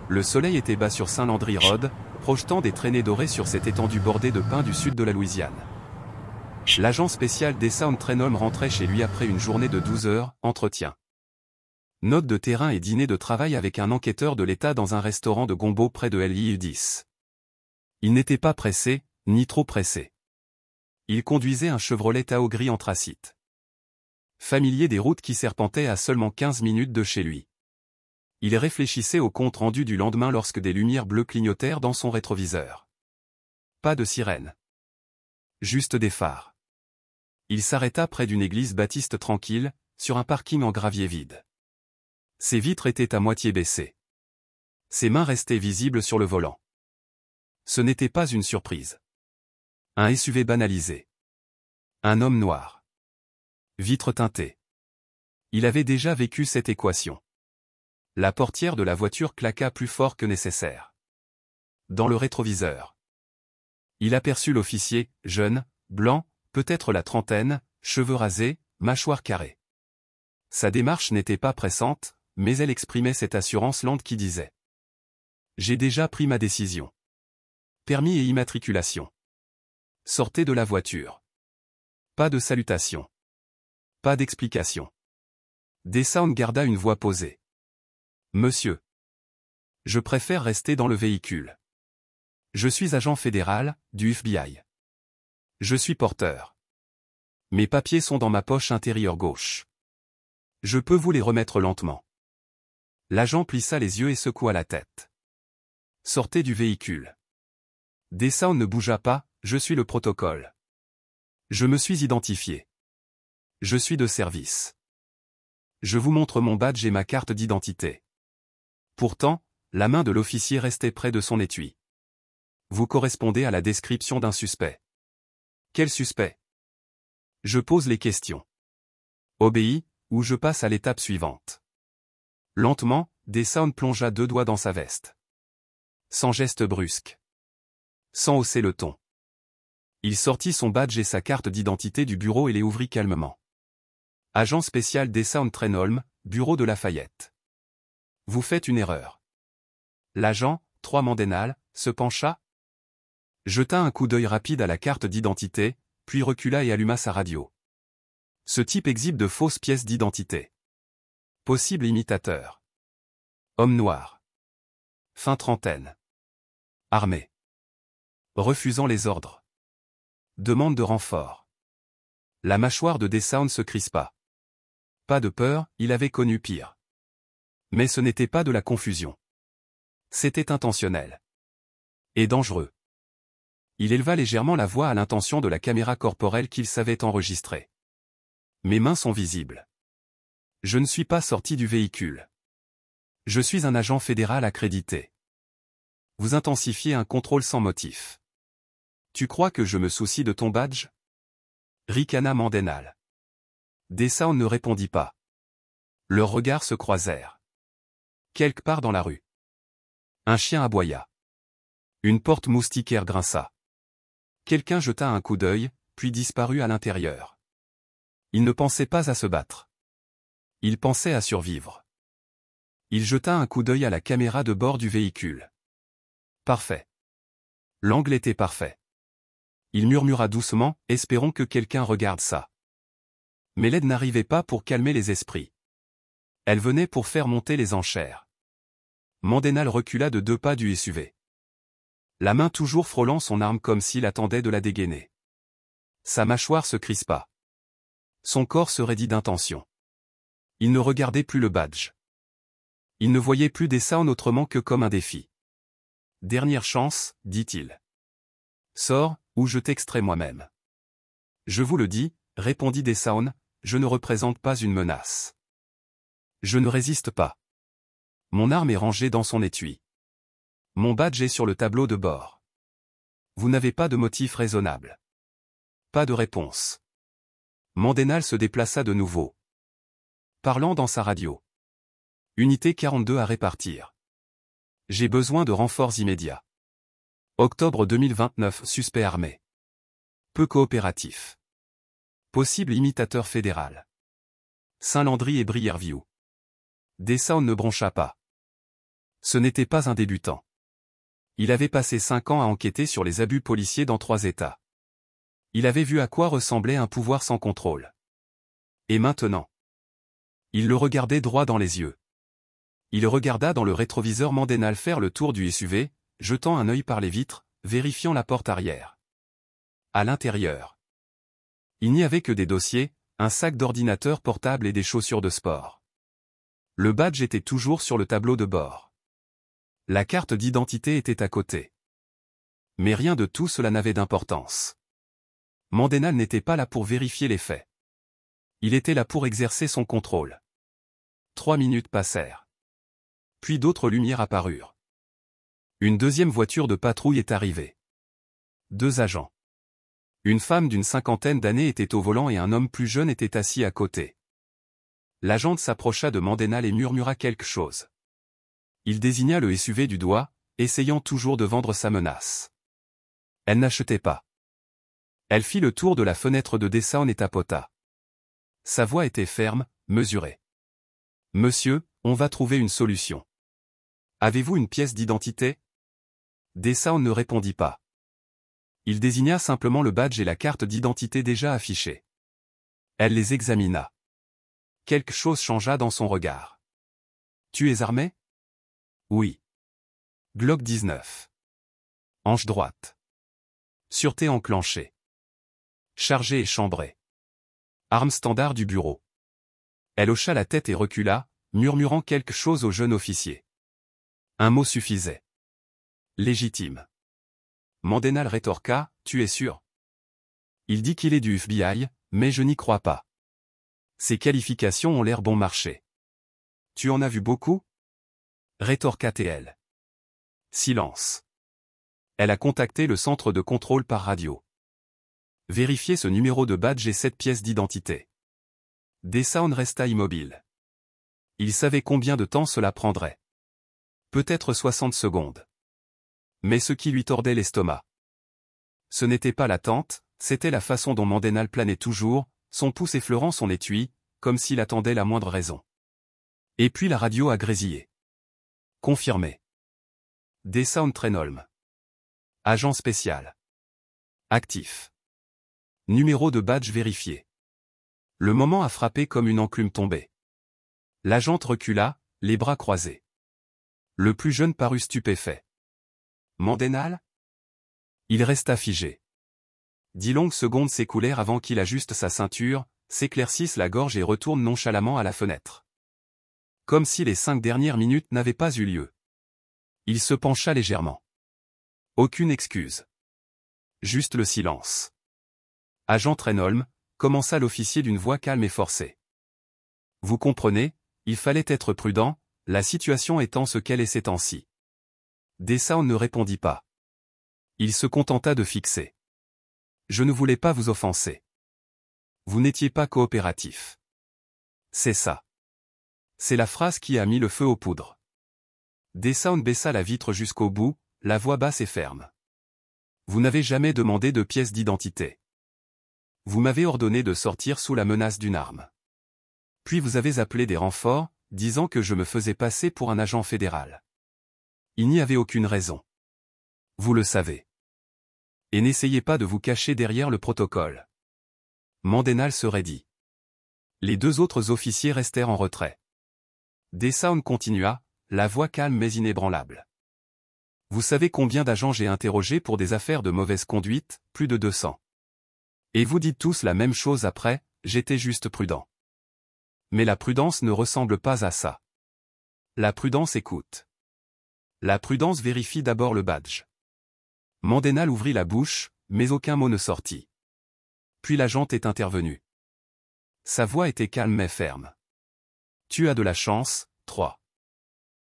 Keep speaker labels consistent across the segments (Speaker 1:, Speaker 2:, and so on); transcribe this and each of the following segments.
Speaker 1: Le soleil était bas sur Saint-Landry Road, projetant des traînées dorées sur cette étendue bordée de pins du sud de la Louisiane. L'agent spécial Deshaun Trenholm rentrait chez lui après une journée de 12 heures, entretien. Note de terrain et dîner de travail avec un enquêteur de l'État dans un restaurant de Gombo près de l'île 10. Il n'était pas pressé, ni trop pressé. Il conduisait un Chevrolet Tahoe gris anthracite. Familier des routes qui serpentaient à seulement 15 minutes de chez lui. Il réfléchissait au compte rendu du lendemain lorsque des lumières bleues clignotèrent dans son rétroviseur. Pas de sirène. Juste des phares. Il s'arrêta près d'une église baptiste tranquille, sur un parking en gravier vide. Ses vitres étaient à moitié baissées. Ses mains restaient visibles sur le volant. Ce n'était pas une surprise. Un SUV banalisé. Un homme noir. Vitres teintées. Il avait déjà vécu cette équation. La portière de la voiture claqua plus fort que nécessaire. Dans le rétroviseur. Il aperçut l'officier, jeune, blanc, peut-être la trentaine, cheveux rasés, mâchoire carrée. Sa démarche n'était pas pressante, mais elle exprimait cette assurance lente qui disait « J'ai déjà pris ma décision. Permis et immatriculation. Sortez de la voiture. » Pas de salutation. Pas d'explication. Deshaun garda une voix posée. « Monsieur. Je préfère rester dans le véhicule. Je suis agent fédéral, du FBI. Je suis porteur. Mes papiers sont dans ma poche intérieure gauche. Je peux vous les remettre lentement. » L'agent plissa les yeux et secoua la tête. « Sortez du véhicule. » Deshaun ne bougea pas, « Je suis le protocole. Je me suis identifié. Je suis de service. Je vous montre mon badge et ma carte d'identité. » Pourtant, la main de l'officier restait près de son étui. « Vous correspondez à la description d'un suspect. » « Quel suspect ? » « Je pose les questions. Obéis, ou je passe à l'étape suivante. » Lentement, Deshaun plongea 2 doigts dans sa veste. Sans geste brusque. Sans hausser le ton. Il sortit son badge et sa carte d'identité du bureau et les ouvrit calmement. Agent spécial Deshaun Trenholm, bureau de Lafayette. Vous faites une erreur. L'agent, 3 Mandenal, se pencha, jeta un coup d'œil rapide à la carte d'identité, puis recula et alluma sa radio. Ce type exhibe de fausses pièces d'identité. Possible imitateur. Homme noir. Fin trentaine. Armé. Refusant les ordres. Demande de renfort. La mâchoire de Deshaun se crispa. Pas de peur, il avait connu pire. Mais ce n'était pas de la confusion. C'était intentionnel. Et dangereux. Il éleva légèrement la voix à l'intention de la caméra corporelle qu'il savait enregistrer. Mes mains sont visibles. Je ne suis pas sorti du véhicule. Je suis un agent fédéral accrédité. Vous intensifiez un contrôle sans motif. Tu crois que je me soucie de ton badge ? Ricana Mandenal. Deshaun ne répondit pas. Leurs regards se croisèrent. Quelque part dans la rue. Un chien aboya. Une porte moustiquaire grinça. Quelqu'un jeta un coup d'œil, puis disparut à l'intérieur. Il ne pensait pas à se battre. Il pensait à survivre. Il jeta un coup d'œil à la caméra de bord du véhicule. Parfait. L'angle était parfait. Il murmura doucement, espérons que quelqu'un regarde ça. Mais l'aide n'arrivait pas pour calmer les esprits. Elle venait pour faire monter les enchères. Mandenal recula de 2 pas du SUV. La main toujours frôlant son arme comme s'il attendait de la dégainer. Sa mâchoire se crispa. Son corps se raidit d'intention. Il ne regardait plus le badge. Il ne voyait plus Deshaun autrement que comme un défi. Dernière chance, dit-il. Sors, ou je t'extrais moi-même. Je vous le dis, répondit Deshaun, je ne représente pas une menace. Je ne résiste pas. Mon arme est rangée dans son étui. Mon badge est sur le tableau de bord. Vous n'avez pas de motif raisonnable. Pas de réponse. Mandenal se déplaça de nouveau. Parlant dans sa radio. Unité 42 à répartir. J'ai besoin de renforts immédiats. Octobre 2029, suspect armé. Peu coopératif. Possible imitateur fédéral. Saint-Landry et Brierview. Deshaun ne broncha pas. Ce n'était pas un débutant. Il avait passé 5 ans à enquêter sur les abus policiers dans 3 États. Il avait vu à quoi ressemblait un pouvoir sans contrôle. Et maintenant? Il le regardait droit dans les yeux. Il regarda dans le rétroviseur Mandenal faire le tour du SUV, jetant un œil par les vitres, vérifiant la porte arrière. À l'intérieur, il n'y avait que des dossiers, un sac d'ordinateur portable et des chaussures de sport. Le badge était toujours sur le tableau de bord. La carte d'identité était à côté. Mais rien de tout cela n'avait d'importance. Mandenal n'était pas là pour vérifier les faits. Il était là pour exercer son contrôle. 3 minutes passèrent. Puis d'autres lumières apparurent. Une deuxième voiture de patrouille est arrivée. 2 agents. Une femme d'une 50aine d'années était au volant et un homme plus jeune était assis à côté. L'agent s'approcha de Mandenal et murmura quelque chose. Il désigna le SUV du doigt, essayant toujours de vendre sa menace. Elle n'achetait pas. Elle fit le tour de la fenêtre de Dessown et tapota. Sa voix était ferme, mesurée. « Monsieur, on va trouver une solution. Avez-vous une pièce d'identité » Dessown ne répondit pas. Il désigna simplement le badge et la carte d'identité déjà affichée. Elle les examina. Quelque chose changea dans son regard. « Tu es armé » ? « Oui. » Glock 19. Hanche droite. Sûreté enclenchée. Chargé et chambré. Arme standard du bureau. Elle hocha la tête et recula, murmurant quelque chose au jeune officier. Un mot suffisait. Légitime. Mandenal rétorqua, « Tu es sûr ?» Il dit qu'il est du FBI, mais je n'y crois pas. Ses qualifications ont l'air bon marché. Tu en as vu beaucoup ? Rétorqua-t-elle. Silence. Elle a contacté le centre de contrôle par radio. Vérifiez ce numéro de badge et cette pièce d'identité. Dessown resta immobile. Il savait combien de temps cela prendrait. Peut-être 60 secondes. Mais ce qui lui tordait l'estomac. Ce n'était pas l'attente, c'était la façon dont Mandenal planait toujours, son pouce effleurant son étui, comme s'il attendait la moindre raison. Et puis la radio a grésillé. Confirmé. Dessown Trenholm. Agent spécial. Actif. Numéro de badge vérifié. Le moment a frappé comme une enclume tombée. L'agent recula, les bras croisés. Le plus jeune parut stupéfait. Mandenal ? Il resta figé. 10 longues secondes s'écoulèrent avant qu'il ajuste sa ceinture, s'éclaircisse la gorge et retourne nonchalamment à la fenêtre. Comme si les 5 dernières minutes n'avaient pas eu lieu. Il se pencha légèrement. Aucune excuse. Juste le silence. Agent Trenholm, commença l'officier d'une voix calme et forcée. Vous comprenez, il fallait être prudent, la situation étant ce qu'elle est ces temps-ci. Dessown ne répondit pas. Il se contenta de fixer. Je ne voulais pas vous offenser. Vous n'étiez pas coopératif. C'est ça. C'est la phrase qui a mis le feu aux poudres. Dessown baissa la vitre jusqu'au bout, la voix basse et ferme. Vous n'avez jamais demandé de pièce d'identité. Vous m'avez ordonné de sortir sous la menace d'une arme. Puis vous avez appelé des renforts, disant que je me faisais passer pour un agent fédéral. Il n'y avait aucune raison. Vous le savez. Et n'essayez pas de vous cacher derrière le protocole. Mandenal se raidit. Les 2 autres officiers restèrent en retrait. Dessown continua, la voix calme mais inébranlable. Vous savez combien d'agents j'ai interrogés pour des affaires de mauvaise conduite, plus de 200. Et vous dites tous la même chose après, j'étais juste prudent. Mais la prudence ne ressemble pas à ça. La prudence écoute. La prudence vérifie d'abord le badge. Mandenal ouvrit la bouche, mais aucun mot ne sortit. Puis l'agent est intervenu. Sa voix était calme mais ferme. Tu as de la chance, 3.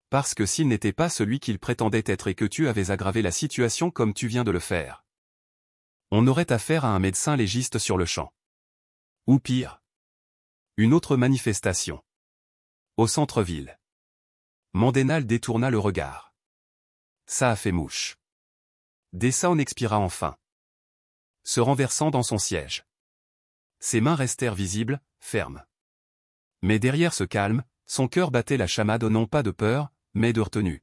Speaker 1: Parce que s'il n'était pas celui qu'il prétendait être et que tu avais aggravé la situation comme tu viens de le faire, on aurait affaire à un médecin légiste sur le champ. Ou pire. Une autre manifestation. Au centre-ville. Mandenal détourna le regard. Ça a fait mouche. Dessown expira enfin. Se renversant dans son siège. Ses mains restèrent visibles, fermes. Mais derrière ce calme, son cœur battait la chamade non pas de peur, mais de retenue.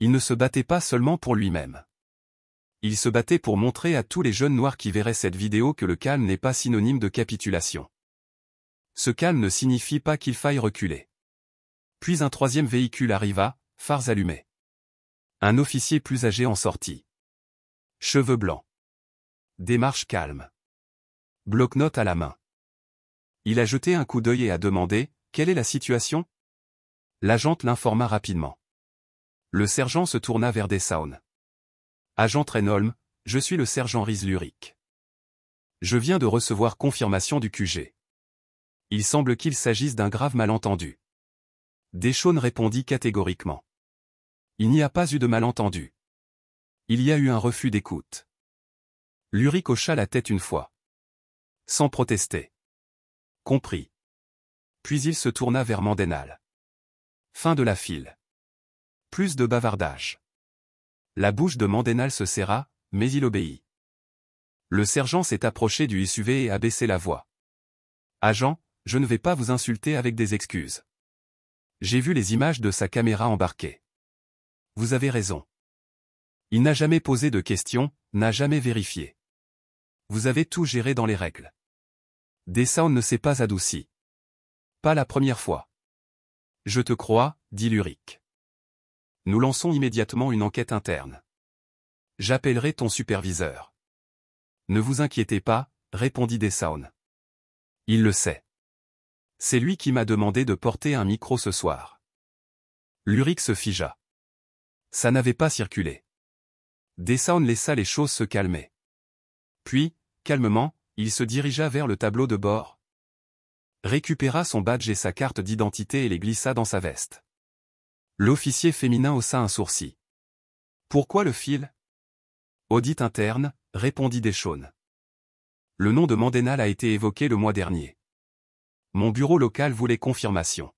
Speaker 1: Il ne se battait pas seulement pour lui-même. Il se battait pour montrer à tous les jeunes noirs qui verraient cette vidéo que le calme n'est pas synonyme de capitulation. Ce calme ne signifie pas qu'il faille reculer. Puis un troisième véhicule arriva, phares allumés. Un officier plus âgé en sortit. Cheveux blancs. Démarche calme. Bloc-notes à la main. Il a jeté un coup d'œil et a demandé « Quelle est la situation ?» L'agent l'informa rapidement. Le sergent se tourna vers Dessalles. « Agent Trenholm, je suis le sergent Rhys Lurick. Je viens de recevoir confirmation du QG. Il semble qu'il s'agisse d'un grave malentendu. » Dessalles répondit catégoriquement. « Il n'y a pas eu de malentendu. Il y a eu un refus d'écoute. » Lurick hocha la tête une fois. Sans protester. Compris. Puis il se tourna vers Mandenal. Fin de la file. Plus de bavardage. La bouche de Mandenal se serra, mais il obéit. Le sergent s'est approché du SUV et a baissé la voix. Agent, je ne vais pas vous insulter avec des excuses. J'ai vu les images de sa caméra embarquée. Vous avez raison. Il n'a jamais posé de questions, n'a jamais vérifié. Vous avez tout géré dans les règles. Dessalles ne s'est pas adouci. Pas la première fois. Je te crois, dit Lurick. Nous lançons immédiatement une enquête interne. J'appellerai ton superviseur. Ne vous inquiétez pas, répondit Dessalles. Il le sait. C'est lui qui m'a demandé de porter un micro ce soir. Lurick se figea. Ça n'avait pas circulé. Dessalles laissa les choses se calmer. Puis, calmement, il se dirigea vers le tableau de bord, récupéra son badge et sa carte d'identité et les glissa dans sa veste. L'officier féminin haussa un sourcil. Pourquoi le fil? Audit interne, répondit Dessalles. Le nom de Mandenal a été évoqué le mois dernier. Mon bureau local voulait confirmation.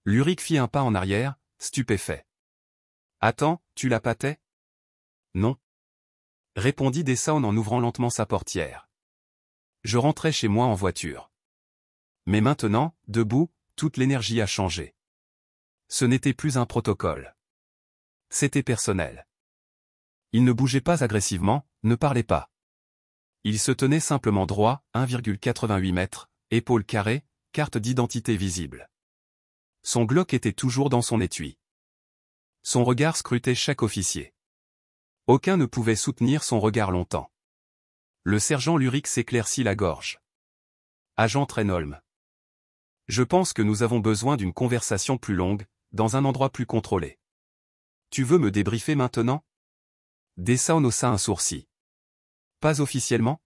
Speaker 1: Lurick fit un pas en arrière, stupéfait. Attends, tu l'appâtais? Non. Répondit Dessalles en ouvrant lentement sa portière. Je rentrais chez moi en voiture. Mais maintenant, debout, toute l'énergie a changé. Ce n'était plus un protocole. C'était personnel. Il ne bougeait pas agressivement, ne parlait pas. Il se tenait simplement droit, 1,88 mètres, épaules carrées, carte d'identité visible. Son Glock était toujours dans son étui. Son regard scrutait chaque officier. Aucun ne pouvait soutenir son regard longtemps. Le sergent Lurick s'éclaircit la gorge. Agent Trenholm. Je pense que nous avons besoin d'une conversation plus longue, dans un endroit plus contrôlé. Tu veux me débriefer maintenant? Dessalles haussa un sourcil. Pas officiellement?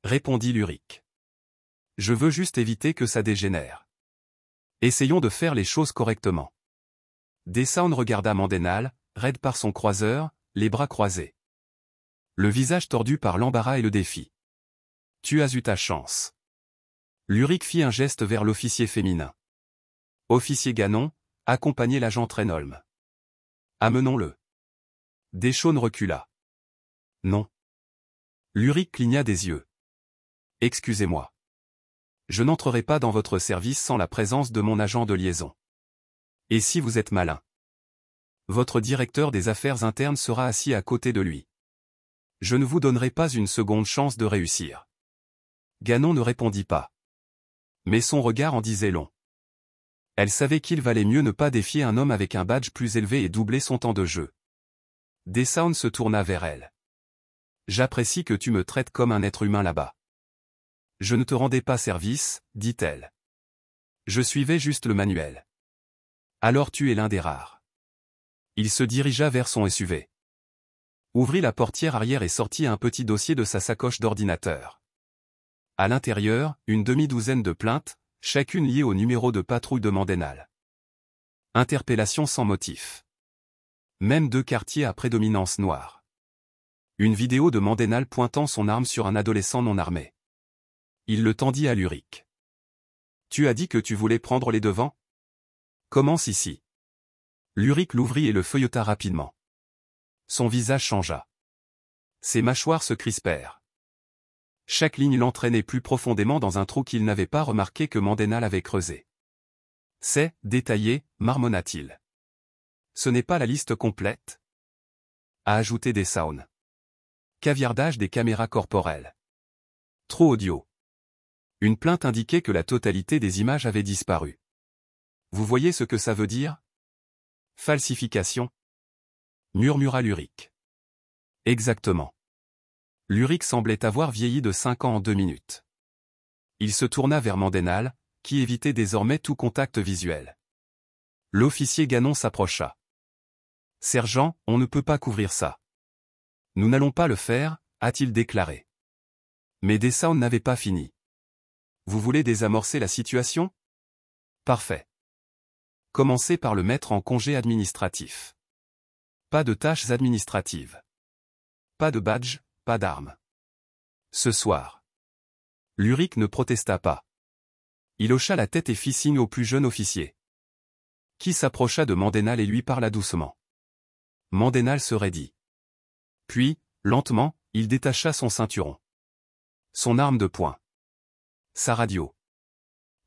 Speaker 1: Répondit Lurick. Je veux juste éviter que ça dégénère. Essayons de faire les choses correctement. Dessalles regarda Mandenal, raide par son croiseur, les bras croisés. Le visage tordu par l'embarras et le défi. Tu as eu ta chance. Lurick fit un geste vers l'officier féminin. Officier Gannon, accompagnez l'agent Trenholm. Amenons-le. Dessalles recula. Non. Lurick cligna des yeux. Excusez-moi. Je n'entrerai pas dans votre service sans la présence de mon agent de liaison. Et si vous êtes malin? Votre directeur des affaires internes sera assis à côté de lui. Je ne vous donnerai pas une seconde chance de réussir. Gannon ne répondit pas. Mais son regard en disait long. Elle savait qu'il valait mieux ne pas défier un homme avec un badge plus élevé et doubler son temps de jeu. Dessalles se tourna vers elle. J'apprécie que tu me traites comme un être humain là-bas. Je ne te rendais pas service, dit-elle. Je suivais juste le manuel. Alors tu es l'un des rares. Il se dirigea vers son SUV. Ouvrit la portière arrière et sortit un petit dossier de sa sacoche d'ordinateur. À l'intérieur, une demi-douzaine de plaintes, chacune liée au numéro de patrouille de Mandenal. Interpellation sans motif. Même 2 quartiers à prédominance noire. Une vidéo de Mandenal pointant son arme sur un adolescent non armé. Il le tendit à Lurick. Tu as dit que tu voulais prendre les devants? Commence ici. Lurick l'ouvrit et le feuilleta rapidement. Son visage changea. Ses mâchoires se crispèrent. Chaque ligne l'entraînait plus profondément dans un trou qu'il n'avait pas remarqué que Mandenal avait creusé. C'est détaillé, marmonna-t-il. Ce n'est pas la liste complète, a ajouté Dessalles. Caviardage des caméras corporelles. Trop audio. Une plainte indiquait que la totalité des images avait disparu. Vous voyez ce que ça veut dire? Falsification? Murmura Luric. Exactement. Luric semblait avoir vieilli de 5 ans en 2 minutes. Il se tourna vers Mandenal, qui évitait désormais tout contact visuel. L'officier Ganon s'approcha. « Sergent, on ne peut pas couvrir ça. »« Nous n'allons pas le faire, a-t-il déclaré. Mais Dessalles n'avait pas fini. « Vous voulez désamorcer la situation? Parfait. Commencez par le mettre en congé administratif. Pas de tâches administratives. Pas de badge, pas d'armes. Ce soir. » Luric ne protesta pas. Il hocha la tête et fit signe au plus jeune officier, qui s'approcha de Mandenal et lui parla doucement. Mandenal se raidit. Puis, lentement, il détacha son ceinturon. Son arme de poing. Sa radio.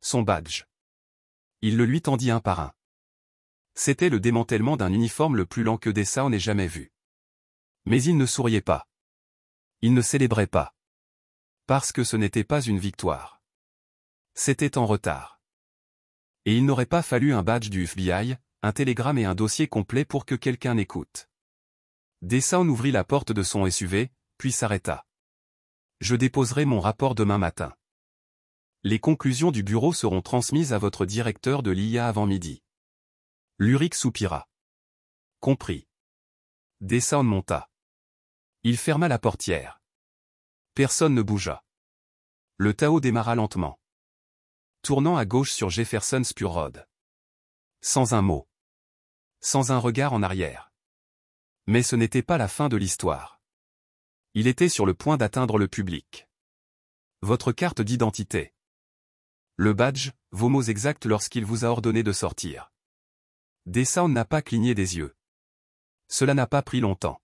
Speaker 1: Son badge. Il le lui tendit un par un. C'était le démantèlement d'un uniforme le plus lent que Dessalles n'ait jamais vu. Mais il ne souriait pas. Il ne célébrait pas. Parce que ce n'était pas une victoire. C'était en retard. Et il n'aurait pas fallu un badge du FBI, un télégramme et un dossier complet pour que quelqu'un écoute. Dessalles ouvrit la porte de son SUV, puis s'arrêta. « Je déposerai mon rapport demain matin. Les conclusions du bureau seront transmises à votre directeur de l'IA avant midi. » Luric soupira. « Compris. » Dessalles monta. Il ferma la portière. Personne ne bougea. Le Tao démarra lentement, tournant à gauche sur Jefferson Spur Road. Sans un mot. Sans un regard en arrière. Mais ce n'était pas la fin de l'histoire. Il était sur le point d'atteindre le public. Votre carte d'identité. Le badge, vos mots exacts lorsqu'il vous a ordonné de sortir. Dessalles n'a pas cligné des yeux. Cela n'a pas pris longtemps.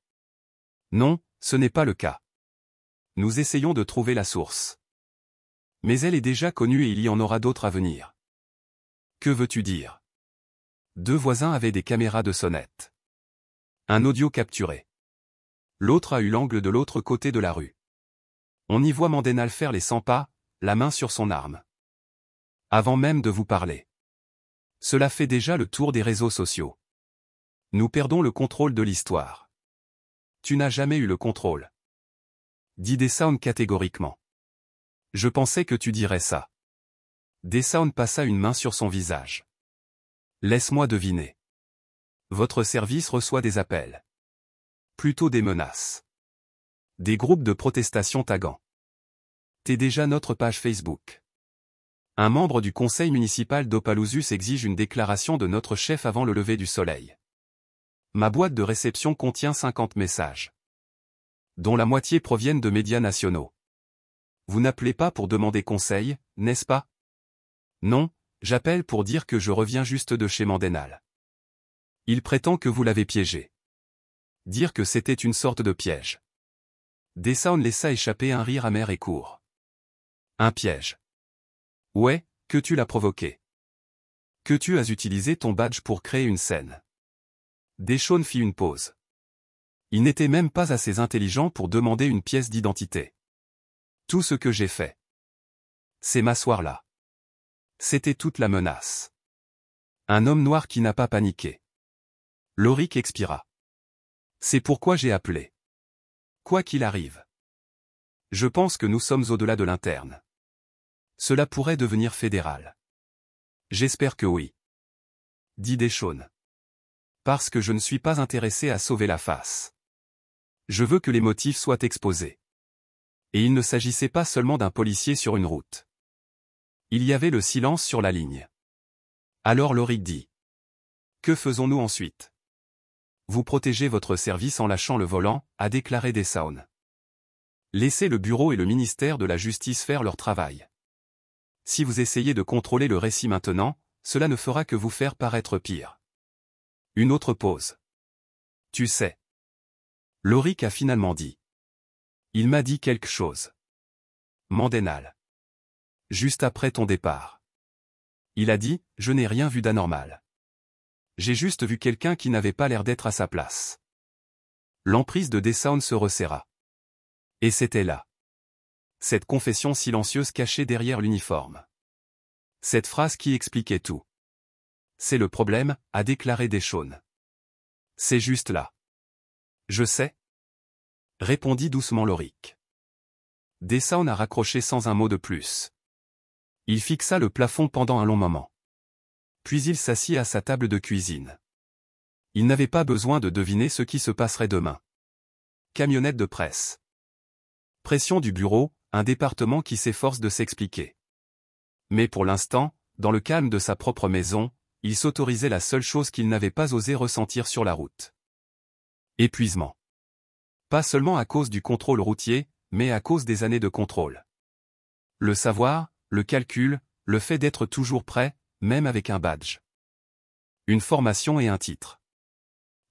Speaker 1: Non, ce n'est pas le cas. Nous essayons de trouver la source. Mais elle est déjà connue et il y en aura d'autres à venir. Que veux-tu dire? 2 voisins avaient des caméras de sonnette. Un audio capturé. L'autre a eu l'angle de l'autre côté de la rue. On y voit Mandenal faire les 100 pas, la main sur son arme. Avant même de vous parler. Cela fait déjà le tour des réseaux sociaux. Nous perdons le contrôle de l'histoire. Tu n'as jamais eu le contrôle. Dit Dessalles catégoriquement. Je pensais que tu dirais ça. Dessalles passa une main sur son visage. Laisse-moi deviner. Votre service reçoit des appels. Plutôt des menaces. Des groupes de protestation taguant. T'es déjà notre page Facebook. Un membre du conseil municipal d'Opelousas exige une déclaration de notre chef avant le lever du soleil. Ma boîte de réception contient 50 messages, dont la moitié proviennent de médias nationaux. Vous n'appelez pas pour demander conseil, n'est-ce pas? Non, j'appelle pour dire que je reviens juste de chez Mandenal. Il prétend que vous l'avez piégé. Dire que c'était une sorte de piège. Dessalles laissa échapper un rire amer et court. Un piège. Ouais, que tu l'as provoqué. Que tu as utilisé ton badge pour créer une scène. Deschaune fit une pause. Il n'était même pas assez intelligent pour demander une pièce d'identité. Tout ce que j'ai fait, c'est m'asseoir là. C'était toute la menace. Un homme noir qui n'a pas paniqué. Luric expira. C'est pourquoi j'ai appelé. Quoi qu'il arrive. Je pense que nous sommes au-delà de l'interne. Cela pourrait devenir fédéral. J'espère que oui. Dit Deschaune. Parce que je ne suis pas intéressé à sauver la face. Je veux que les motifs soient exposés. Et il ne s'agissait pas seulement d'un policier sur une route. Il y avait le silence sur la ligne. Alors Luric dit. Que faisons-nous ensuite? Vous protégez votre service en lâchant le volant, a déclaré Dessalles. Laissez le bureau et le ministère de la Justice faire leur travail. Si vous essayez de contrôler le récit maintenant, cela ne fera que vous faire paraître pire. Une autre pause. Tu sais. Luric a finalement dit. Il m'a dit quelque chose. Mandenal. Juste après ton départ. Il a dit, je n'ai rien vu d'anormal. J'ai juste vu quelqu'un qui n'avait pas l'air d'être à sa place. L'emprise de Dessound se resserra. Et c'était là. Cette confession silencieuse cachée derrière l'uniforme. Cette phrase qui expliquait tout. C'est le problème, a déclaré Deshawn. C'est juste là. Je sais. Répondit doucement Lorik. Dessound a raccroché sans un mot de plus. Il fixa le plafond pendant un long moment. Puis il s'assit à sa table de cuisine. Il n'avait pas besoin de deviner ce qui se passerait demain. Camionnette de presse. Pression du bureau, un département qui s'efforce de s'expliquer. Mais pour l'instant, dans le calme de sa propre maison, il s'autorisait la seule chose qu'il n'avait pas osé ressentir sur la route. Épuisement. Pas seulement à cause du contrôle routier, mais à cause des années de contrôle. Le savoir, le calcul, le fait d'être toujours prêt, même avec un badge. Une formation et un titre.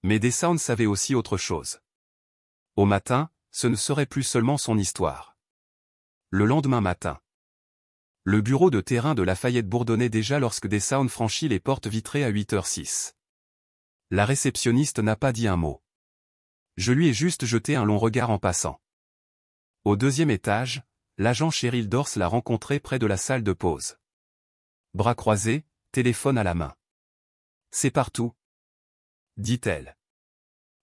Speaker 1: Mais Dessound savait aussi autre chose. Au matin, ce ne serait plus seulement son histoire. Le lendemain matin. Le bureau de terrain de Lafayette bourdonnait déjà lorsque Dessound franchit les portes vitrées à 8h06. La réceptionniste n'a pas dit un mot. Je lui ai juste jeté un long regard en passant. Au deuxième étage, l'agent Cheryl Dors l'a rencontré près de la salle de pause. Bras croisés, téléphone à la main. C'est partout, dit-elle.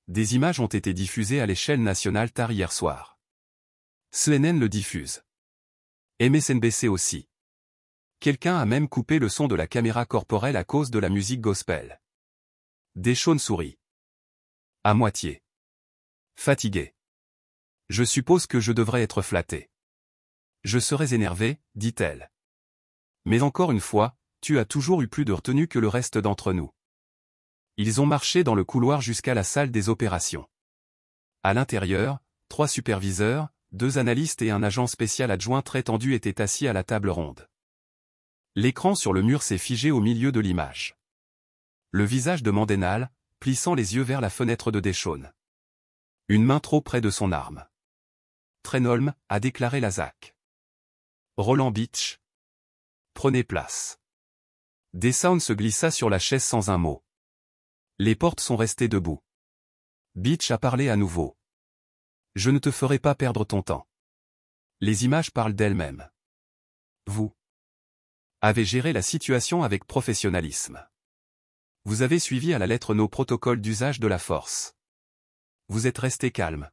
Speaker 1: Des images ont été diffusées à l'échelle nationale tard hier soir. CNN le diffuse. MSNBC aussi. Quelqu'un a même coupé le son de la caméra corporelle à cause de la musique gospel. Deshawn sourit. À moitié. Fatigué. Je suppose que je devrais être flatté. Je serais énervé, dit-elle. Mais encore une fois, tu as toujours eu plus de retenue que le reste d'entre nous. Ils ont marché dans le couloir jusqu'à la salle des opérations. À l'intérieur, 3 superviseurs, 2 analystes et un agent spécial adjoint très tendu étaient assis à la table ronde. L'écran sur le mur s'est figé au milieu de l'image. Le visage de Mandenhall, plissant les yeux vers la fenêtre de Deshawn. Une main trop près de son arme. Trenholm, a déclaré Lazak. Roland Beach. Prenez place. Dessound se glissa sur la chaise sans un mot. Les portes sont restées debout. Beach a parlé à nouveau. Je ne te ferai pas perdre ton temps. Les images parlent d'elles-mêmes. Vous avez géré la situation avec professionnalisme. Vous avez suivi à la lettre nos protocoles d'usage de la force. Vous êtes resté calme.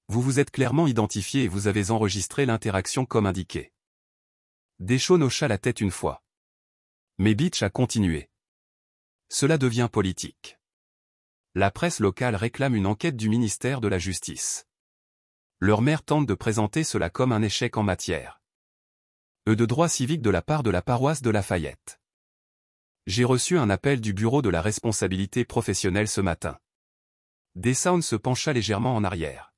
Speaker 1: Vous vous êtes clairement identifié et vous avez enregistré l'interaction comme indiqué. Deshawn hocha la tête une fois. Mais Beach a continué. Cela devient politique. La presse locale réclame une enquête du ministère de la Justice. Leur maire tente de présenter cela comme un échec en matière de droit civique de la part de la paroisse de Lafayette. J'ai reçu un appel du bureau de la responsabilité professionnelle ce matin. Dessound se pencha légèrement en arrière.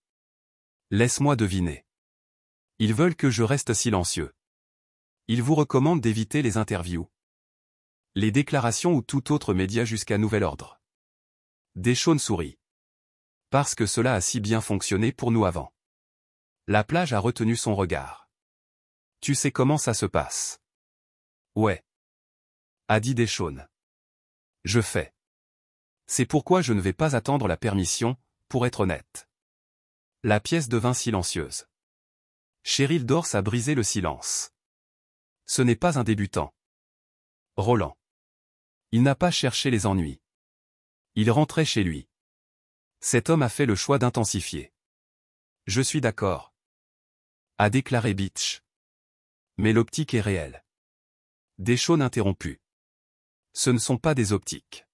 Speaker 1: Laisse-moi deviner. Ils veulent que je reste silencieux. Ils vous recommandent d'éviter les interviews, les déclarations ou tout autre média jusqu'à nouvel ordre. Deshawn sourit. Parce que cela a si bien fonctionné pour nous avant. La plage a retenu son regard. Tu sais comment ça se passe. Ouais. A dit Deshawn. Je fais. C'est pourquoi je ne vais pas attendre la permission, pour être honnête. La pièce devint silencieuse. Cheryl Dors a brisé le silence. Ce n'est pas un débutant. Roland. Il n'a pas cherché les ennuis. Il rentrait chez lui. Cet homme a fait le choix d'intensifier. Je suis d'accord. A déclaré Beach. Mais l'optique est réelle. Deshawn interrompu. Ce ne sont pas des optiques.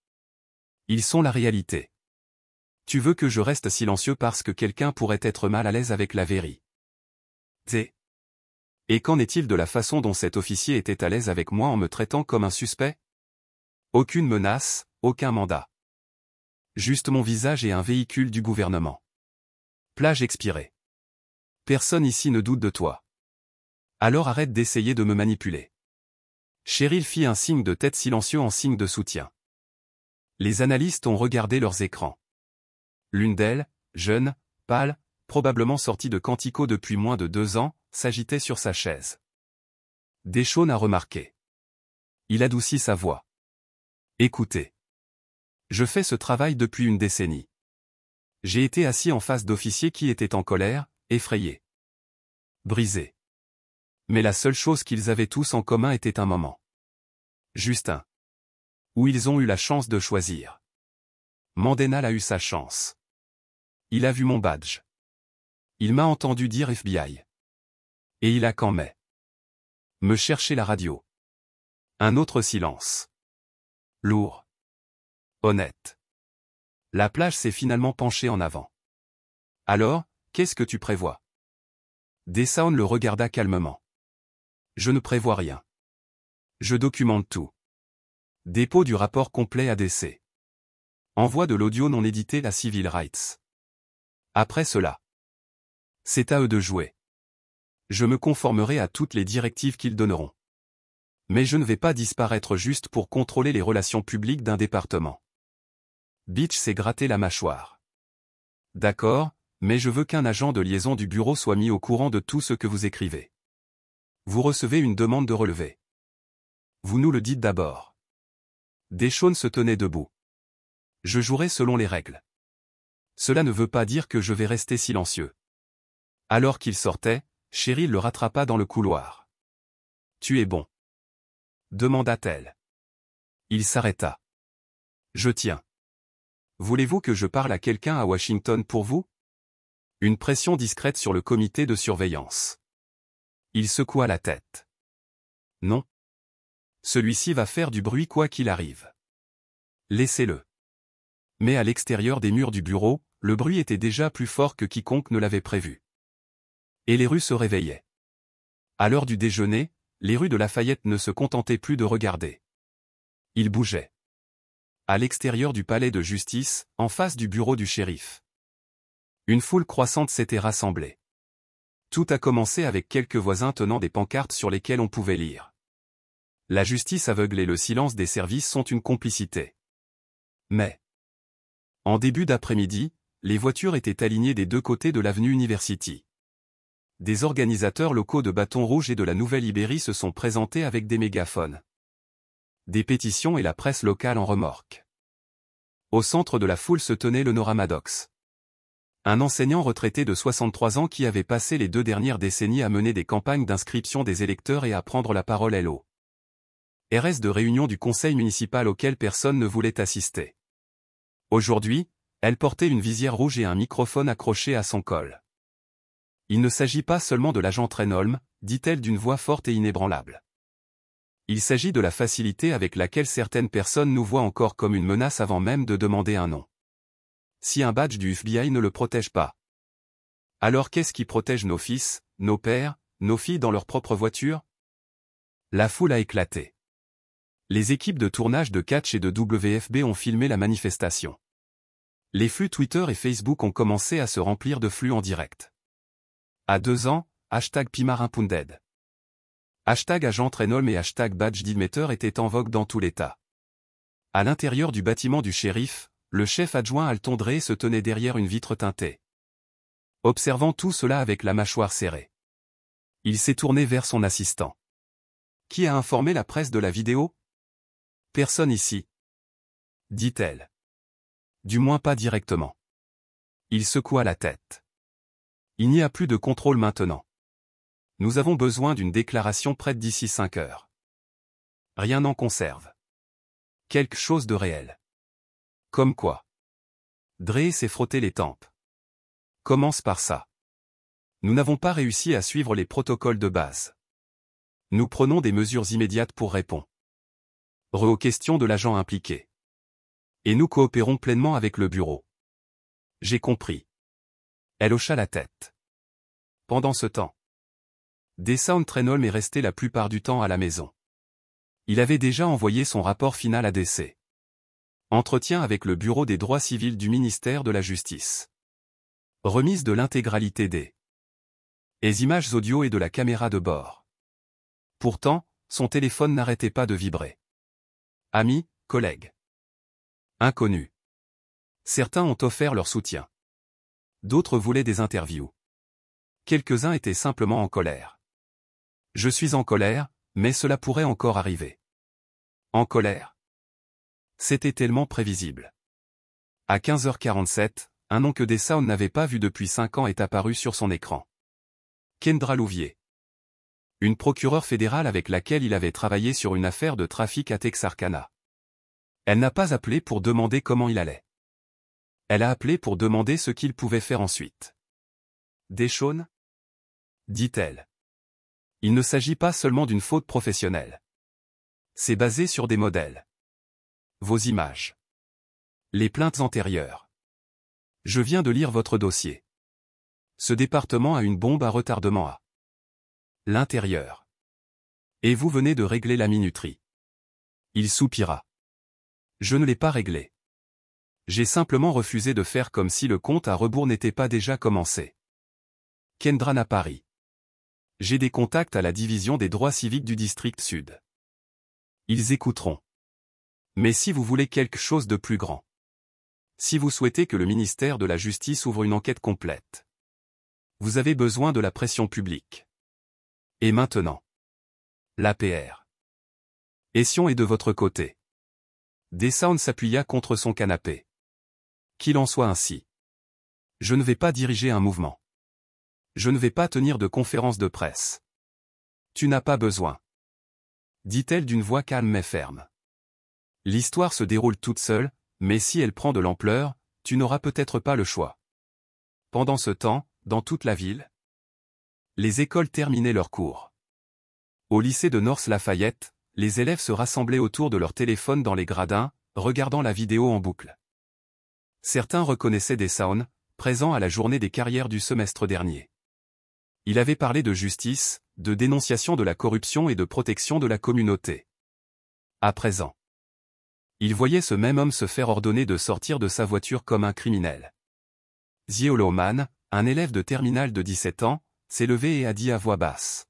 Speaker 1: Ils sont la réalité. Tu veux que je reste silencieux parce que quelqu'un pourrait être mal à l'aise avec la vérité. Et qu'en est-il de la façon dont cet officier était à l'aise avec moi en me traitant comme un suspect? Aucune menace, aucun mandat. Juste mon visage et un véhicule du gouvernement. Plage expirée. Personne ici ne doute de toi. Alors arrête d'essayer de me manipuler. Cheryl fit un signe de tête silencieux en signe de soutien. Les analystes ont regardé leurs écrans. L'une d'elles, jeune, pâle, probablement sortie de Quantico depuis moins de 2 ans, s'agitait sur sa chaise. Deshawn a remarqué. Il adoucit sa voix. Écoutez. Je fais ce travail depuis une décennie. J'ai été assis en face d'officiers qui étaient en colère, effrayés, brisés. Mais la seule chose qu'ils avaient tous en commun était un moment. Juste un. Où ils ont eu la chance de choisir. Mandenal a eu sa chance. Il a vu mon badge. Il m'a entendu dire FBI. Et il a quand même me chercher la radio. Un autre silence. Lourd. Honnête. La plage s'est finalement penchée en avant. Alors, qu'est-ce que tu prévois? Deshaun le regarda calmement. Je ne prévois rien. Je documente tout. Dépôt du rapport complet à DC. Envoi de l'audio non édité à Civil Rights. Après cela, c'est à eux de jouer. Je me conformerai à toutes les directives qu'ils donneront. Mais je ne vais pas disparaître juste pour contrôler les relations publiques d'un département. Beach s'est gratté la mâchoire. D'accord, mais je veux qu'un agent de liaison du bureau soit mis au courant de tout ce que vous écrivez. Vous recevez une demande de relevé. Vous nous le dites d'abord. Deshaun se tenait debout. Je jouerai selon les règles. Cela ne veut pas dire que je vais rester silencieux. Alors qu'il sortait, Cheryl le rattrapa dans le couloir. Tu es bon? Demanda-t-elle. Il s'arrêta. Je tiens. Voulez-vous que je parle à quelqu'un à Washington pour vous? Une pression discrète sur le comité de surveillance. Il secoua la tête. Non. Celui-ci va faire du bruit quoi qu'il arrive. Laissez-le. Mais à l'extérieur des murs du bureau, le bruit était déjà plus fort que quiconque ne l'avait prévu. Et les rues se réveillaient. À l'heure du déjeuner, les rues de Lafayette ne se contentaient plus de regarder. Ils bougeaient. À l'extérieur du palais de justice, en face du bureau du shérif. Une foule croissante s'était rassemblée. Tout a commencé avec quelques voisins tenant des pancartes sur lesquelles on pouvait lire. La justice aveugle et le silence des services sont une complicité. Mais, en début d'après-midi, les voitures étaient alignées des deux côtés de l'avenue University. Des organisateurs locaux de Bâton Rouge et de la Nouvelle-Ibérie se sont présentés avec des mégaphones. Des pétitions et la presse locale en remorque. Au centre de la foule se tenait le Nora Maddox. Un enseignant retraité de 63 ans qui avait passé les 2 dernières décennies à mener des campagnes d'inscription des électeurs et à prendre la parole LO. RS de réunion du conseil municipal auquel personne ne voulait assister. Aujourd'hui, elle portait une visière rouge et un microphone accroché à son col. Il ne s'agit pas seulement de l'agent Trenholm, dit-elle d'une voix forte et inébranlable. Il s'agit de la facilité avec laquelle certaines personnes nous voient encore comme une menace avant même de demander un nom. Si un badge du FBI ne le protège pas, alors qu'est-ce qui protège nos fils, nos pères, nos filles dans leur propre voiture? La foule a éclaté. Les équipes de tournage de Catch et de WFB ont filmé la manifestation. Les flux Twitter et Facebook ont commencé à se remplir de flux en direct. À 2 ans, #PimarinPounded. #agent Trenholm et #badge d'Idmeter étaient en vogue dans tout l'État. À l'intérieur du bâtiment du shérif, le chef adjoint Alton Drey se tenait derrière une vitre teintée. Observant tout cela avec la mâchoire serrée. Il s'est tourné vers son assistant. Qui a informé la presse de la vidéo? Personne ici. Dit-elle. Du moins pas directement. Il secoua la tête. Il n'y a plus de contrôle maintenant. Nous avons besoin d'une déclaration prête d'ici 5 heures. Rien n'en conserve. Quelque chose de réel. Comme quoi? Drey s'est frotté les tempes. Commence par ça. Nous n'avons pas réussi à suivre les protocoles de base. Nous prenons des mesures immédiates pour répondre aux questions de l'agent impliqué. Et nous coopérons pleinement avec le bureau. J'ai compris. Elle hocha la tête. Pendant ce temps, Deshaun Trenholm est resté la plupart du temps à la maison. Il avait déjà envoyé son rapport final à DC. Entretien avec le Bureau des droits civils du ministère de la Justice. Remise de l'intégralité des images audio et de la caméra de bord. Pourtant, son téléphone n'arrêtait pas de vibrer. Amis, collègues. Inconnus. Certains ont offert leur soutien. D'autres voulaient des interviews. Quelques-uns étaient simplement en colère. Je suis en colère, mais cela pourrait encore arriver. En colère. C'était tellement prévisible. À 15h47, un nom que DeSaun n'avait pas vu depuis 5 ans est apparu sur son écran. Kendra Louvier. Une procureure fédérale avec laquelle il avait travaillé sur une affaire de trafic à Texarkana. Elle n'a pas appelé pour demander comment il allait. Elle a appelé pour demander ce qu'il pouvait faire ensuite. Deshaun ? Dit-elle. Il ne s'agit pas seulement d'une faute professionnelle. C'est basé sur des modèles. Vos images. Les plaintes antérieures. Je viens de lire votre dossier. Ce département a une bombe à retardement à l'intérieur. Et vous venez de régler la minuterie. Il soupira. Je ne l'ai pas réglé. J'ai simplement refusé de faire comme si le compte à rebours n'était pas déjà commencé. Kendra n'a pas ri. J'ai des contacts à la division des droits civiques du district sud. Ils écouteront. Mais si vous voulez quelque chose de plus grand. Si vous souhaitez que le ministère de la Justice ouvre une enquête complète. Vous avez besoin de la pression publique. Et maintenant. L'APR. Ession est de votre côté. DeSaun s'appuya contre son canapé. Qu'il en soit ainsi. Je ne vais pas diriger un mouvement. Je ne vais pas tenir de conférence de presse. Tu n'as pas besoin. Dit-elle d'une voix calme mais ferme. L'histoire se déroule toute seule, mais si elle prend de l'ampleur, tu n'auras peut-être pas le choix. Pendant ce temps, dans toute la ville, les écoles terminaient leurs cours. Au lycée de North Lafayette, les élèves se rassemblaient autour de leur téléphone dans les gradins, regardant la vidéo en boucle. Certains reconnaissaient DeSaun, présent à la journée des carrières du semestre dernier. Il avait parlé de justice, de dénonciation de la corruption et de protection de la communauté. À présent, il voyait ce même homme se faire ordonner de sortir de sa voiture comme un criminel. Zie Lohman, un élève de terminale de 17 ans, s'est levé et a dit à voix basse.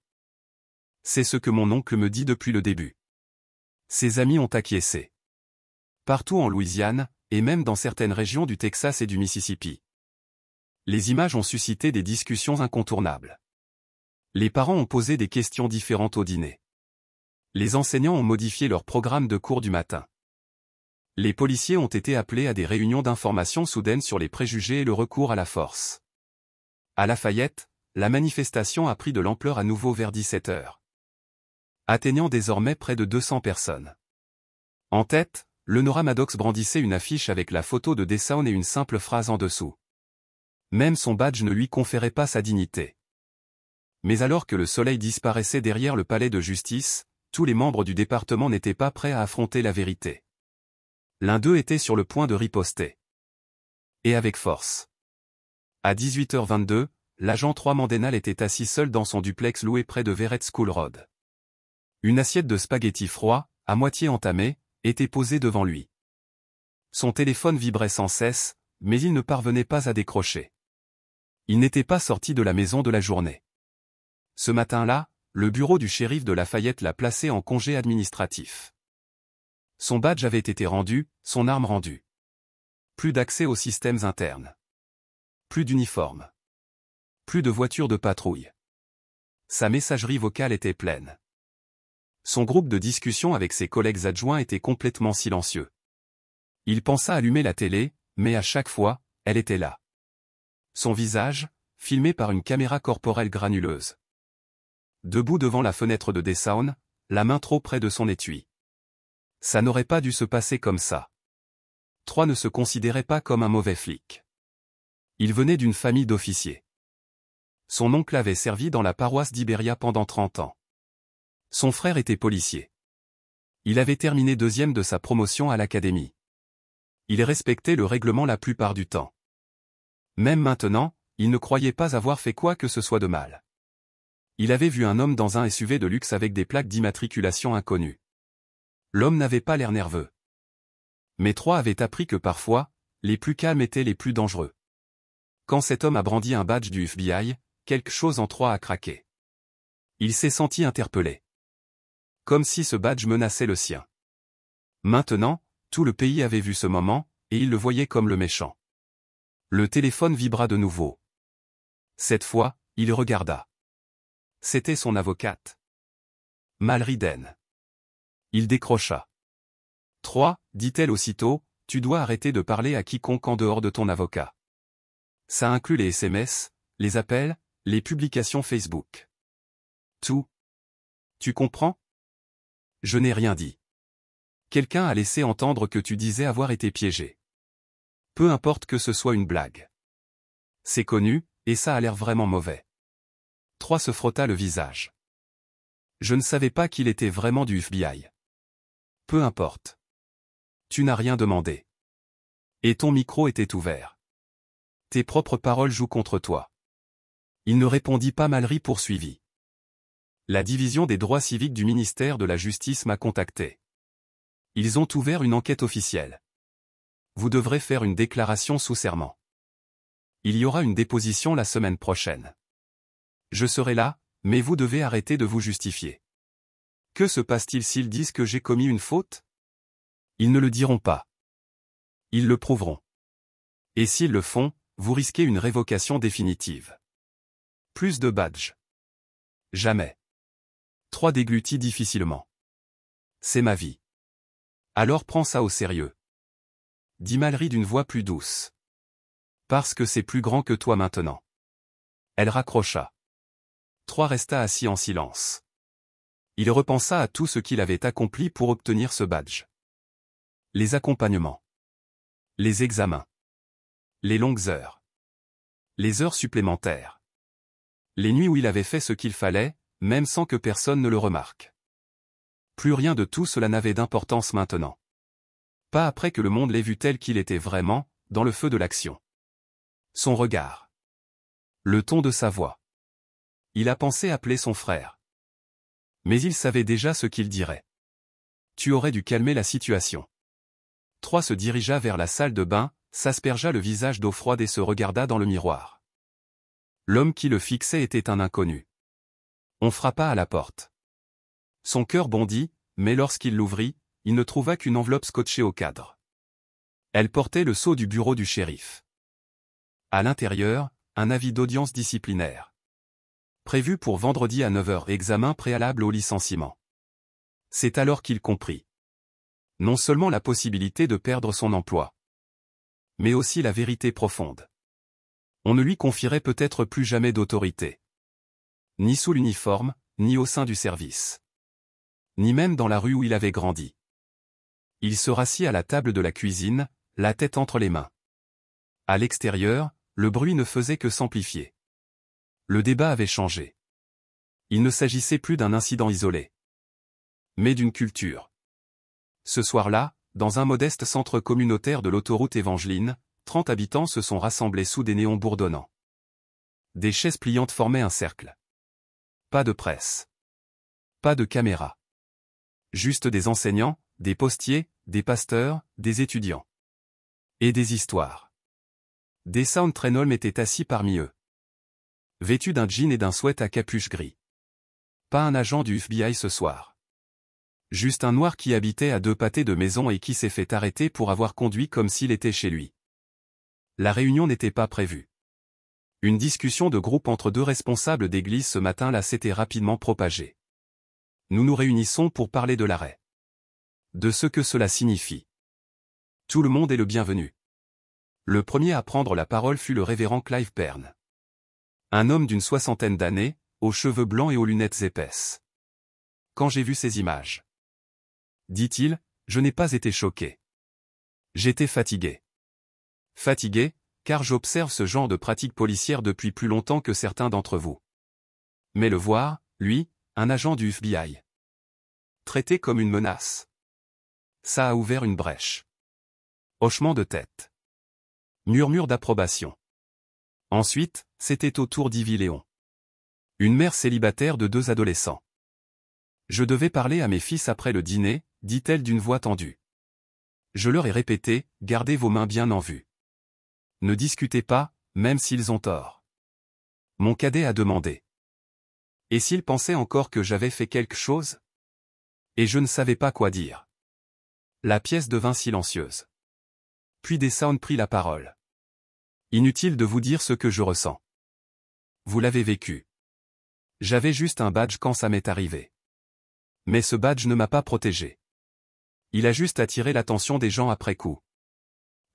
Speaker 1: C'est ce que mon oncle me dit depuis le début. Ses amis ont acquiescé. Partout en Louisiane, et même dans certaines régions du Texas et du Mississippi. Les images ont suscité des discussions incontournables. Les parents ont posé des questions différentes au dîner. Les enseignants ont modifié leur programme de cours du matin. Les policiers ont été appelés à des réunions d'information soudaines sur les préjugés et le recours à la force. À Lafayette, la manifestation a pris de l'ampleur à nouveau vers 17 heures. Atteignant désormais près de 200 personnes. En tête, Lenora Maddox brandissait une affiche avec la photo de DeSaun et une simple phrase en dessous. Même son badge ne lui conférait pas sa dignité. Mais alors que le soleil disparaissait derrière le palais de justice, tous les membres du département n'étaient pas prêts à affronter la vérité. L'un d'eux était sur le point de riposter. Et avec force. À 18h22, l'agent 3 Mandenal était assis seul dans son duplex loué près de Verret School Road. Une assiette de spaghettis froids, à moitié entamée, était posée devant lui. Son téléphone vibrait sans cesse, mais il ne parvenait pas à décrocher. Il n'était pas sorti de la maison de la journée. Ce matin-là, le bureau du shérif de Lafayette l'a placé en congé administratif. Son badge avait été rendu, son arme rendue. Plus d'accès aux systèmes internes. Plus d'uniforme. Plus de voitures de patrouille. Sa messagerie vocale était pleine. Son groupe de discussion avec ses collègues adjoints était complètement silencieux. Il pensa allumer la télé, mais à chaque fois, elle était là. Son visage, filmé par une caméra corporelle granuleuse. Debout devant la fenêtre de DeSaun, la main trop près de son étui. Ça n'aurait pas dû se passer comme ça. 3 ne se considérait pas comme un mauvais flic. Il venait d'une famille d'officiers. Son oncle avait servi dans la paroisse d'Iberia pendant 30 ans. Son frère était policier. Il avait terminé 2e de sa promotion à l'académie. Il respectait le règlement la plupart du temps. Même maintenant, il ne croyait pas avoir fait quoi que ce soit de mal. Il avait vu un homme dans un SUV de luxe avec des plaques d'immatriculation inconnues. L'homme n'avait pas l'air nerveux. Mais 3 avaient appris que parfois, les plus calmes étaient les plus dangereux. Quand cet homme a brandi un badge du FBI, quelque chose en 3 a craqué. Il s'est senti interpellé. Comme si ce badge menaçait le sien. Maintenant, tout le pays avait vu ce moment, et il le voyait comme le méchant. Le téléphone vibra de nouveau. Cette fois, il regarda. C'était son avocate. Malriden. Il décrocha. 3. Dit-elle aussitôt, tu dois arrêter de parler à quiconque en dehors de ton avocat. Ça inclut les SMS, les appels, les publications Facebook. Tout. Tu comprends? Je n'ai rien dit. Quelqu'un a laissé entendre que tu disais avoir été piégé. Peu importe que ce soit une blague. C'est connu, et ça a l'air vraiment mauvais. 3. Se frotta le visage. Je ne savais pas qu'il était vraiment du FBI. Peu importe. Tu n'as rien demandé. Et ton micro était ouvert. Tes propres paroles jouent contre toi. Il ne répondit pas. Malry poursuivit. La division des droits civiques du ministère de la Justice m'a contacté. Ils ont ouvert une enquête officielle. Vous devrez faire une déclaration sous serment. Il y aura une déposition la semaine prochaine. Je serai là, mais vous devez arrêter de vous justifier. Que se passe-t-il s'ils disent que j'ai commis une faute? Ils ne le diront pas. Ils le prouveront. Et s'ils le font, vous risquez une révocation définitive. Plus de badges. Jamais. 3. Déglutit difficilement. C'est ma vie. Alors prends ça au sérieux. Dit Malry d'une voix plus douce. Parce que c'est plus grand que toi maintenant. Elle raccrocha. 3. Resta assis en silence. Il repensa à tout ce qu'il avait accompli pour obtenir ce badge. Les accompagnements. Les examens. Les longues heures. Les heures supplémentaires. Les nuits où il avait fait ce qu'il fallait, même sans que personne ne le remarque. Plus rien de tout cela n'avait d'importance maintenant. Pas après que le monde l'ait vu tel qu'il était vraiment, dans le feu de l'action. Son regard. Le ton de sa voix. Il a pensé appeler son frère. Mais il savait déjà ce qu'il dirait. Tu aurais dû calmer la situation. 3. Se dirigea vers la salle de bain, s'aspergea le visage d'eau froide et se regarda dans le miroir. L'homme qui le fixait était un inconnu. On frappa à la porte. Son cœur bondit, mais lorsqu'il l'ouvrit, il ne trouva qu'une enveloppe scotchée au cadre. Elle portait le sceau du bureau du shérif. À l'intérieur, un avis d'audience disciplinaire. Prévu pour vendredi à 9h, examen préalable au licenciement. C'est alors qu'il comprit. Non seulement la possibilité de perdre son emploi, mais aussi la vérité profonde. On ne lui confierait peut-être plus jamais d'autorité. Ni sous l'uniforme, ni au sein du service. Ni même dans la rue où il avait grandi. Il se rassit à la table de la cuisine, la tête entre les mains. À l'extérieur, le bruit ne faisait que s'amplifier. Le débat avait changé. Il ne s'agissait plus d'un incident isolé, mais d'une culture. Ce soir-là, dans un modeste centre communautaire de l'autoroute Evangeline, 30 habitants se sont rassemblés sous des néons bourdonnants. Des chaises pliantes formaient un cercle. Pas de presse. Pas de caméra. Juste des enseignants, des postiers, des pasteurs, des étudiants. Et des histoires. Deshaun Trenholm était assis parmi eux. Vêtu d'un jean et d'un sweat à capuche gris. Pas un agent du FBI ce soir. Juste un noir qui habitait à 2 pâtés de maison et qui s'est fait arrêter pour avoir conduit comme s'il était chez lui. La réunion n'était pas prévue. Une discussion de groupe entre 2 responsables d'église ce matin-là s'était rapidement propagée. Nous nous réunissons pour parler de l'arrêt. De ce que cela signifie. Tout le monde est le bienvenu. Le premier à prendre la parole fut le révérend Clive Pern. Un homme d'une 60aine d'années, aux cheveux blancs et aux lunettes épaisses. Quand j'ai vu ces images, dit-il, je n'ai pas été choqué. J'étais fatigué. Fatigué, car j'observe ce genre de pratique policière depuis plus longtemps que certains d'entre vous. Mais le voir, lui, un agent du FBI, traité comme une menace. Ça a ouvert une brèche. Hochement de tête. Murmure d'approbation. Ensuite, c'était au tour d'Ivy Léon. Une mère célibataire de 2 adolescents. Je devais parler à mes fils après le dîner, dit-elle d'une voix tendue. Je leur ai répété, gardez vos mains bien en vue. Ne discutez pas, même s'ils ont tort. Mon cadet a demandé. Et s'il pensait encore que j'avais fait quelque chose? Et je ne savais pas quoi dire. La pièce devint silencieuse. Puis Deshaun prit la parole. Inutile de vous dire ce que je ressens. Vous l'avez vécu. J'avais juste un badge quand ça m'est arrivé. Mais ce badge ne m'a pas protégé. Il a juste attiré l'attention des gens après coup.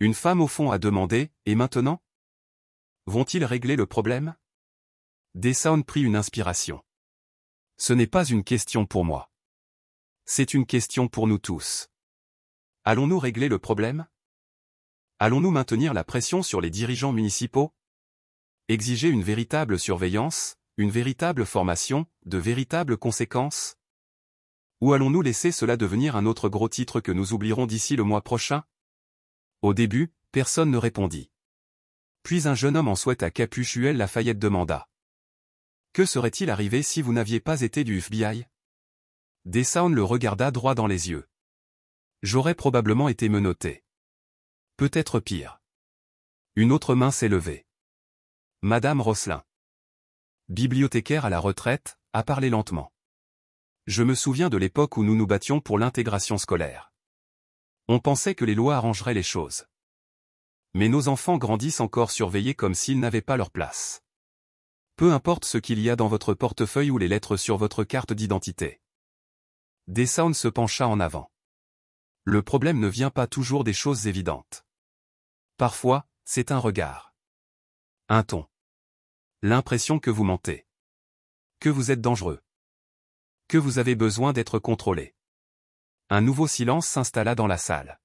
Speaker 1: Une femme au fond a demandé, et maintenant? Vont-ils régler le problème? Deshaun prit une inspiration. Ce n'est pas une question pour moi. C'est une question pour nous tous. Allons-nous régler le problème? Allons-nous maintenir la pression sur les dirigeants municipaux? Exiger une véritable surveillance, une véritable formation, de véritables conséquences? Ou allons-nous laisser cela devenir un autre gros titre que nous oublierons d'ici le mois prochain? Au début, personne ne répondit. Puis un jeune homme en sweat à capuche UL Lafayette demanda. Que serait-il arrivé si vous n'aviez pas été du FBI? Deshaun le regarda droit dans les yeux. J'aurais probablement été menotté. Peut-être pire. Une autre main s'est levée. Madame Rosselin. Bibliothécaire à la retraite, a parlé lentement. Je me souviens de l'époque où nous nous battions pour l'intégration scolaire. On pensait que les lois arrangeraient les choses. Mais nos enfants grandissent encore surveillés comme s'ils n'avaient pas leur place. Peu importe ce qu'il y a dans votre portefeuille ou les lettres sur votre carte d'identité. Deshaun se pencha en avant. Le problème ne vient pas toujours des choses évidentes. Parfois, c'est un regard. Un ton. L'impression que vous mentez. Que vous êtes dangereux. Que vous avez besoin d'être contrôlé. Un nouveau silence s'installa dans la salle.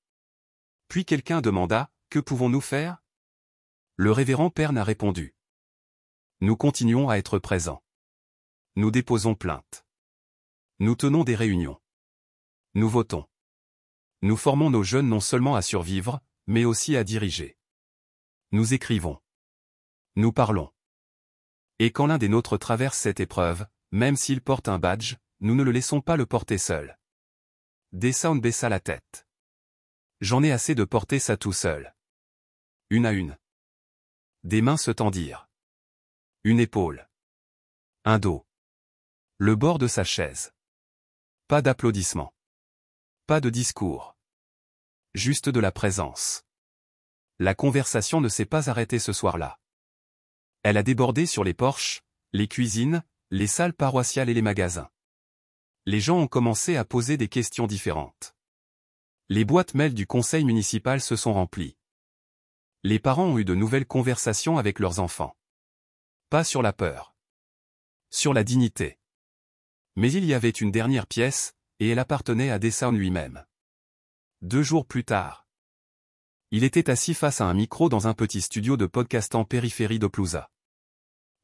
Speaker 1: Puis quelqu'un demanda, que pouvons-nous faire? Le révérend père n'a répondu. Nous continuons à être présents. Nous déposons plainte. Nous tenons des réunions. Nous votons. Nous formons nos jeunes non seulement à survivre, mais aussi à diriger. Nous écrivons. Nous parlons. Et quand l'un des nôtres traverse cette épreuve, même s'il porte un badge, nous ne le laissons pas le porter seul. Deshaun baissa la tête. J'en ai assez de porter ça tout seul. Une à une. Des mains se tendirent. Une épaule. Un dos. Le bord de sa chaise. Pas d'applaudissements. Pas de discours. Juste de la présence. La conversation ne s'est pas arrêtée ce soir-là. Elle a débordé sur les porches, les cuisines, les salles paroissiales et les magasins. Les gens ont commencé à poser des questions différentes. Les boîtes mail du conseil municipal se sont remplies. Les parents ont eu de nouvelles conversations avec leurs enfants. Pas sur la peur. Sur la dignité. Mais il y avait une dernière pièce, et elle appartenait à Deshaun lui-même. 2 jours plus tard. Il était assis face à un micro dans un petit studio de podcast en périphérie d'Opelousas.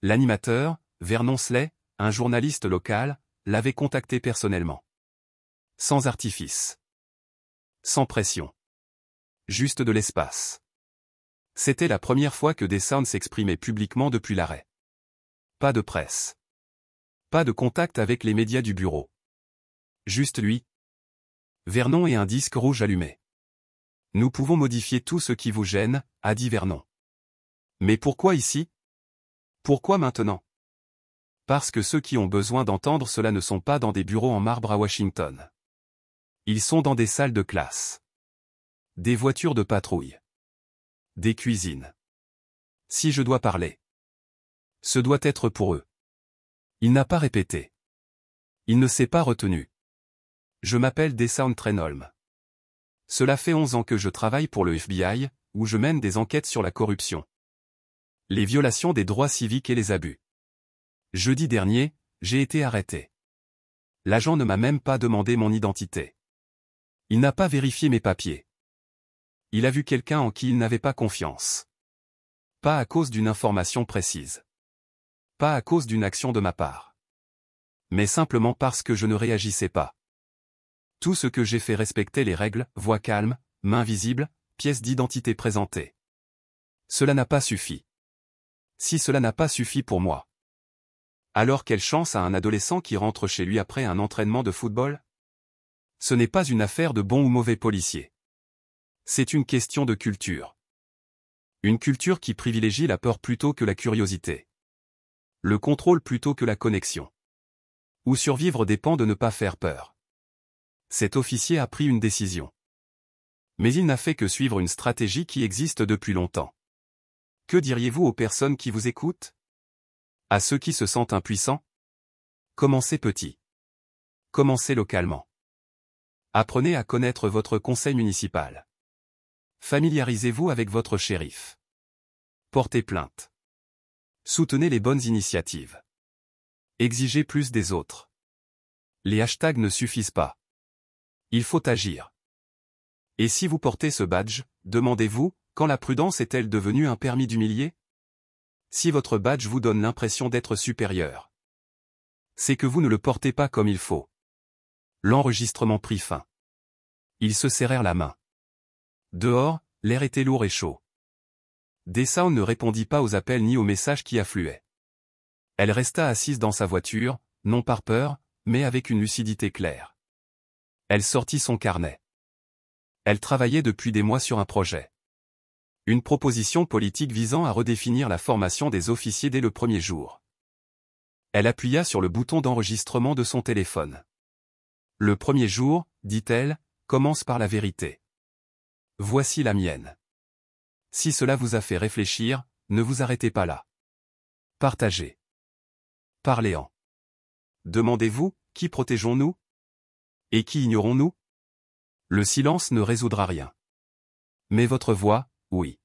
Speaker 1: L'animateur, Vernon Slay, un journaliste local, l'avait contacté personnellement. Sans artifice. Sans pression. Juste de l'espace. C'était la première fois que Deshaun s'exprimait publiquement depuis l'arrêt. Pas de presse. Pas de contact avec les médias du bureau. Juste lui. Vernon et un disque rouge allumé. Nous pouvons modifier tout ce qui vous gêne, a dit Vernon. Mais pourquoi ici? Pourquoi maintenant? Parce que ceux qui ont besoin d'entendre cela ne sont pas dans des bureaux en marbre à Washington. Ils sont dans des salles de classe. Des voitures de patrouille. Des cuisines. Si je dois parler. Ce doit être pour eux. Il n'a pas répété. Il ne s'est pas retenu. Je m'appelle Deshaun Trenholm. Cela fait 11 ans que je travaille pour le FBI, où je mène des enquêtes sur la corruption. Les violations des droits civiques et les abus. Jeudi dernier, j'ai été arrêté. L'agent ne m'a même pas demandé mon identité. Il n'a pas vérifié mes papiers. Il a vu quelqu'un en qui il n'avait pas confiance. Pas à cause d'une information précise. Pas à cause d'une action de ma part. Mais simplement parce que je ne réagissais pas. Tout ce que j'ai fait respectait les règles, voix calme, main visible, pièce d'identité présentée. Cela n'a pas suffi. Si cela n'a pas suffi pour moi. Alors quelle chance à un adolescent qui rentre chez lui après un entraînement de football? Ce n'est pas une affaire de bon ou mauvais policier. C'est une question de culture. Une culture qui privilégie la peur plutôt que la curiosité. Le contrôle plutôt que la connexion. Où survivre dépend de ne pas faire peur. Cet officier a pris une décision. Mais il n'a fait que suivre une stratégie qui existe depuis longtemps. Que diriez-vous aux personnes qui vous écoutent? À ceux qui se sentent impuissants? Commencez petit. Commencez localement. Apprenez à connaître votre conseil municipal. Familiarisez-vous avec votre shérif. Portez plainte. Soutenez les bonnes initiatives. Exigez plus des autres. Les hashtags ne suffisent pas. Il faut agir. Et si vous portez ce badge, demandez-vous, quand la prudence est-elle devenue un permis d'humilier? Si votre badge vous donne l'impression d'être supérieur, c'est que vous ne le portez pas comme il faut. L'enregistrement prit fin. Ils se serrèrent la main. Dehors, l'air était lourd et chaud. Dessound ne répondit pas aux appels ni aux messages qui affluaient. Elle resta assise dans sa voiture, non par peur, mais avec une lucidité claire. Elle sortit son carnet. Elle travaillait depuis des mois sur un projet. Une proposition politique visant à redéfinir la formation des officiers dès le premier jour. Elle appuya sur le bouton d'enregistrement de son téléphone. Le premier jour, dit-elle, commence par la vérité. Voici la mienne. Si cela vous a fait réfléchir, ne vous arrêtez pas là. Partagez. Parlez-en. Demandez-vous, qui protégeons-nous? Et qui ignorons-nous? Le silence ne résoudra rien. Mais votre voix, oui.